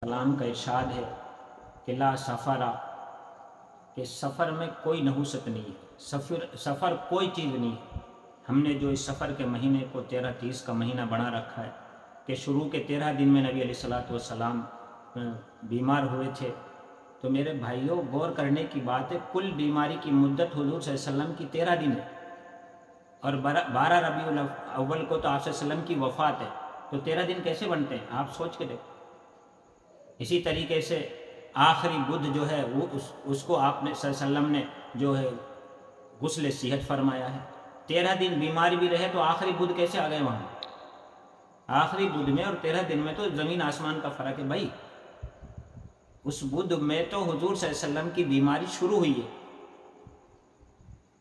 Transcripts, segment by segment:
السلام کا ارشاد ہے کہ لا سفرا، کہ سفر میں کوئی نحوست نہیں ہے، سفر کوئی چیز نہیں ہے۔ ہم نے جو اس سفر کے مہینے کو 13-30 کا مہینہ بنا رکھا ہے کہ شروع کے 13 دن میں نبی علیہ السلام بیمار ہوئے تھے، تو میرے بھائیوں غور کرنے کی بات ہے، کل بیماری کی مدت حضور صلی اللہ علیہ وسلم کی 13 دن ہے، اور 12 ربیع الاول کو تو آپ صلی اللہ علیہ وسلم کی وفات ہے، تو 13 دن کیسے بنتے ہیں؟ آپ سوچ کے دیکھو۔ اسی طریقے سے آخری بدھ جو ہے وہ اس کو آپ نے صلی اللہ علیہ وسلم نے جو ہے غسل صحت فرمایا ہے۔ 13 دن بیماری بھی رہے تو آخری بدھ کیسے آ گئے وہاں؟ آخری بدھ میں اور 13 دن میں تو زمین آسمان کا فرق ہے بھائی۔ اس بدھ میں تو حضور صلی اللہ علیہ وسلم کی بیماری شروع ہوئی ہے،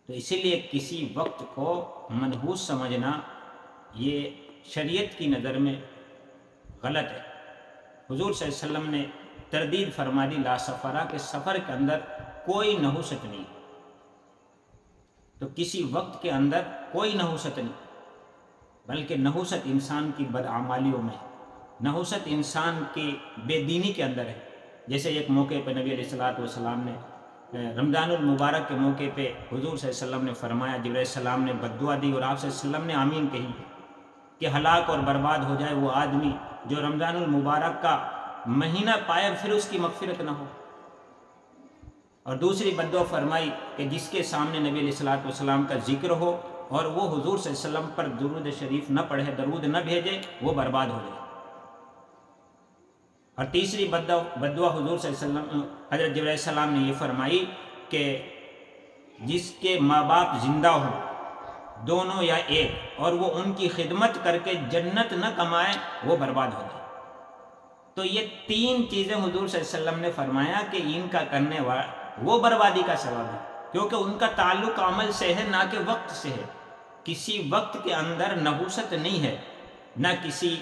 تو اسی لیے کسی وقت کو منحوس سمجھنا یہ شریعت کی نظر میں غلط ہے۔ حضور صلی اللہ علیہ وسلم نے تردید فرما دی لا سفرا، کہ سفر کے اندر کوئی نحوست نہیں، تو کسی وقت کے اندر کوئی نحوست نہیں، بلکہ نحوست انسان کی بدعمالیوں میں ہے، نحوست انسان کی بے دینی کے اندر ہے۔ جیسے ایک موقع پہ نبی علیہ السلام نے رمضان المبارک کے موقع پہ حضور صلی اللہ علیہ وسلم نے فرمایا، جبرائیل علیہ السلام نے بددعا دی اور آپ صلی اللہ علیہ وسلم نے آمین کہی کہ ہلاک اور برباد ہو جائے وہ آدمی جو رمضان المبارک کا مہینہ پائے پھر اس کی مغفرت نہ ہو۔ اور دوسری بددعا فرمائی کہ جس کے سامنے نبی علیہ السلام کا ذکر ہو اور وہ حضور صلی اللہ علیہ وسلم پر درود شریف نہ پڑھے، درود نہ بھیجے، وہ برباد ہو جائے۔ اور تیسری بددعا حضور صلی اللہ علیہ وسلم حضرت جبرائیل علیہ السلام نے یہ فرمائی کہ جس کے ماں باپ زندہ ہوں، دونوں یا ایک، اور وہ ان کی خدمت کر کے جنت نہ کمائے، وہ برباد ہو جائے۔ تو یہ 3 چیزیں حضور صلی اللہ علیہ وسلم نے فرمایا کہ ان کا کرنے والا وہ بربادی کا سبب ہے، کیونکہ ان کا تعلق عمل سے ہے نہ کہ وقت سے ہے۔ کسی وقت کے اندر نحوست نہیں ہے، نہ کسی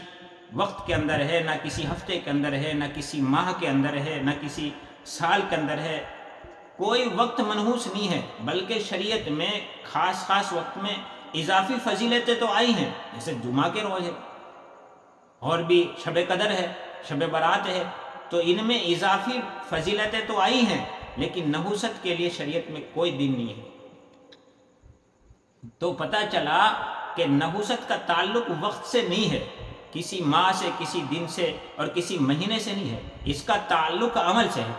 وقت کے اندر ہے، نہ کسی ہفتے کے اندر ہے، نہ کسی ماہ کے اندر ہے، نہ کسی سال کے اندر ہے۔ کوئی وقت منحوس نہیں ہے، بلکہ شریعت میں خاص وقت میں اضافی فضیلتیں تو آئی ہیں، جیسے جمعہ کے روز ہے، اور بھی شب قدر ہے، شب برات ہے، تو ان میں اضافی فضیلتیں تو آئی ہیں، لیکن نحوست کے لیے شریعت میں کوئی دن نہیں ہے۔ تو پتہ چلا کہ نحوست کا تعلق وقت سے نہیں ہے، کسی ماہ سے، کسی دن سے اور کسی مہینے سے نہیں ہے، اس کا تعلق عمل سے ہے۔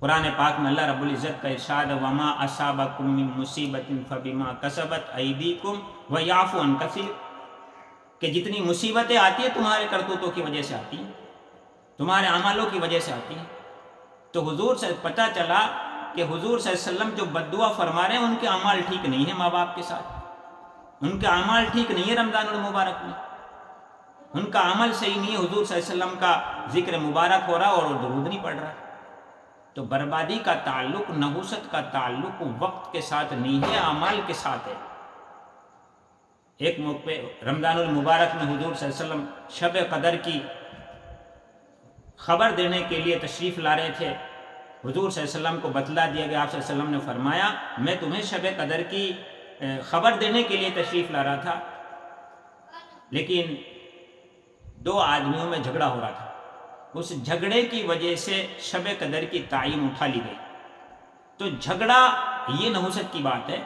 قرآن پاک میں اللہ رب العزت کا ارشاد وما اصابکم من مصیبت فبما کسبت ایدیکم ویعفو عن کثیر، کہ جتنی مصیبتیں آتی ہیں تمہارے کرتوتوں کی وجہ سے آتی ہیں، تمہارے اعمالوں کی وجہ سے آتی ہیں۔ تو حضور سے پتہ چلا کہ حضور صلی اللہ علیہ وسلم جو بددعا فرما رہے ہیں ان کے اعمال ٹھیک نہیں ہیں، ماں باپ کے ساتھ ان کے اعمال ٹھیک نہیں ہے، رمضان المبارک میں ان کا عمل صحیح نہیں ہے، حضور صلی اللہ علیہ وسلم کا ذکر مبارک ہو رہا اور وہ درود نہیں پڑھ رہا۔ تو بربادی کا تعلق، نحوست کا تعلق وقت کے ساتھ نہیں ہے، اعمال کے ساتھ ہے۔ ایک موقع پہ رمضان المبارک میں حضور صلی اللہ علیہ وسلم شب قدر کی خبر دینے کے لیے تشریف لا رہے تھے، حضور صلی اللہ علیہ وسلم کو بتلا دیا گیا، آپ صلی اللہ علیہ وسلم نے فرمایا میں تمہیں شب قدر کی خبر دینے کے لیے تشریف لا رہا تھا، لیکن 2 آدمیوں میں جھگڑا ہو رہا تھا، اس جھگڑے کی وجہ سے شب قدر کی تعین اٹھا لی گئی۔ تو جھگڑا یہ نحوست کی بات ہے،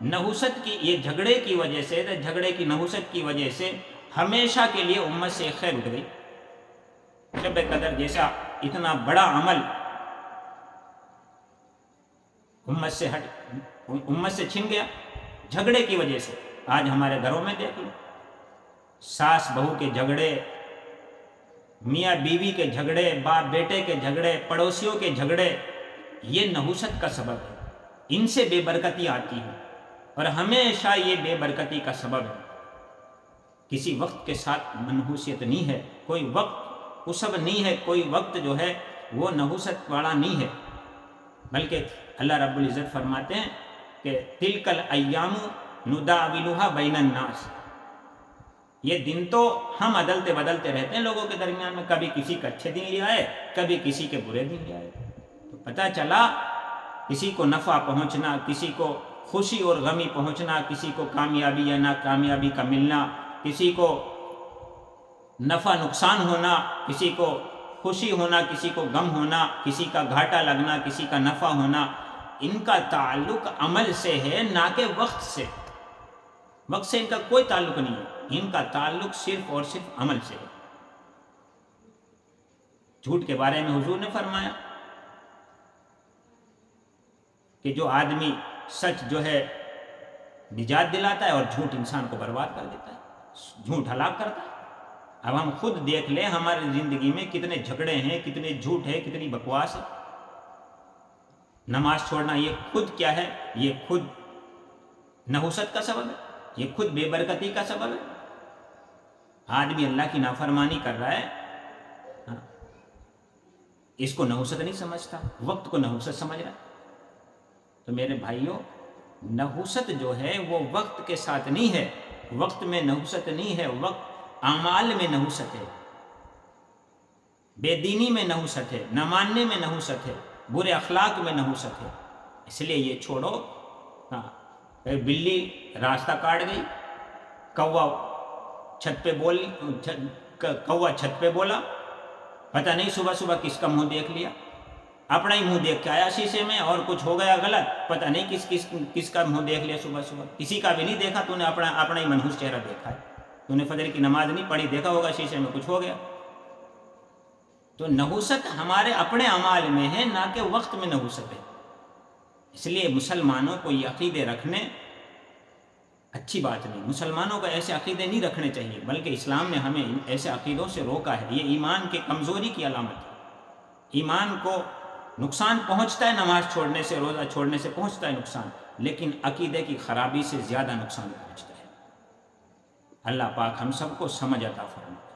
نحوست کی یہ جھگڑے کی وجہ سے، جھگڑے کی نحوست کی وجہ سے ہمیشہ کے لیے امت سے خیر اٹھ گئی۔ شب قدر جیسا اتنا بڑا عمل امت سے چھن گیا جھگڑے کی وجہ سے۔ آج ہمارے گھروں میں دیکھ لو، ساس بہو کے جھگڑے، میاں بیوی کے جھگڑے، باپ بیٹے کے جھگڑے، پڑوسیوں کے جھگڑے، یہ نحوست کا سبب ہے، ان سے بے برکتی آتی ہے، اور ہمیشہ یہ بے برکتی کا سبب ہے۔ کسی وقت کے ساتھ منحوسیت نہیں ہے، کوئی وقت اسب نہیں ہے، کوئی وقت جو ہے وہ نحوست والا نہیں ہے، بلکہ اللہ رب العزت فرماتے ہیں کہ تلک الایام نداولها بین الناس، یہ دن تو ہم عدلتے بدلتے رہتے ہیں لوگوں کے درمیان میں، کبھی کسی کے اچھے دن لے آئے، کبھی کسی کے برے دن لے آئے۔ تو پتہ چلا کسی کو نفع پہنچنا، کسی کو خوشی اور غمی پہنچنا، کسی کو کامیابی یا ناکامیابی کا ملنا، کسی کو نفع نقصان ہونا، کسی کو خوشی ہونا، کسی کو غم ہونا، کسی کا گھاٹا لگنا، کسی کا نفع ہونا، ان کا تعلق عمل سے ہے، نہ کہ وقت سے۔ وقت سے ان کا کوئی تعلق نہیں ہے، ان کا تعلق صرف اور صرف عمل سے ہے۔ جھوٹ کے بارے میں حضور نے فرمایا کہ جو آدمی سچ جو ہے نجات دلاتا ہے، اور جھوٹ انسان کو برباد کر دیتا ہے، جھوٹ ہلاک کرتا ہے۔ اب ہم خود دیکھ لیں ہماری زندگی میں کتنے جھگڑے ہیں، کتنے جھوٹ ہے، کتنی بکواس ہے۔ نماز چھوڑنا یہ خود کیا ہے؟ یہ خود نحوست کا سبب ہے، یہ خود بے برکتی کا سبب ہے۔ آدمی اللہ کی نافرمانی کر رہا ہے، اس کو نحوست نہیں سمجھتا، وقت کو نحوست سمجھ رہا ہے۔ تو میرے بھائیوں، نحوست جو ہے وہ وقت کے ساتھ نہیں ہے، وقت میں نحوست نہیں ہے، وقت اعمال میں نحوست ہے، بے دینی میں نحوست ہے، نہ ماننے میں نحوست ہے، برے اخلاق میں نحوست ہے۔ اس لیے یہ چھوڑو۔ بلی راستہ کاٹ گئی، کوا چھت پہ بولا، پتہ نہیں صبح صبح کس کا منہ دیکھ لیا، اپنا ہی منہ دیکھ کے آیا شیشے میں، اور کچھ ہو گیا غلط، پتہ نہیں کس کا منہ دیکھ لیا صبح صبح، کسی کا بھی نہیں دیکھا، تو نے اپنا ہی منحوس چہرہ دیکھا ہے، تو نے فجر کی نماز نہیں پڑھی، دیکھا ہوگا شیشے میں کچھ ہو گیا۔ تو نحوست ہمارے اپنے اعمال میں ہے، نہ کہ وقت میں نحوست ہے۔ اس لیے مسلمانوں کو یہ عقیدے رکھنے اچھی بات نہیں، مسلمانوں کو ایسے عقیدے نہیں رکھنے چاہیے، بلکہ اسلام نے ہمیں ایسے عقیدوں سے روکا ہے۔ یہ ایمان کے کمزوری کی علامت ہے۔ ایمان کو نقصان پہنچتا ہے، نماز چھوڑنے سے، روزہ چھوڑنے سے پہنچتا ہے نقصان، لیکن عقیدے کی خرابی سے زیادہ نقصان پہنچتا ہے۔ اللہ پاک ہم سب کو سمجھ عطا فرمائے۔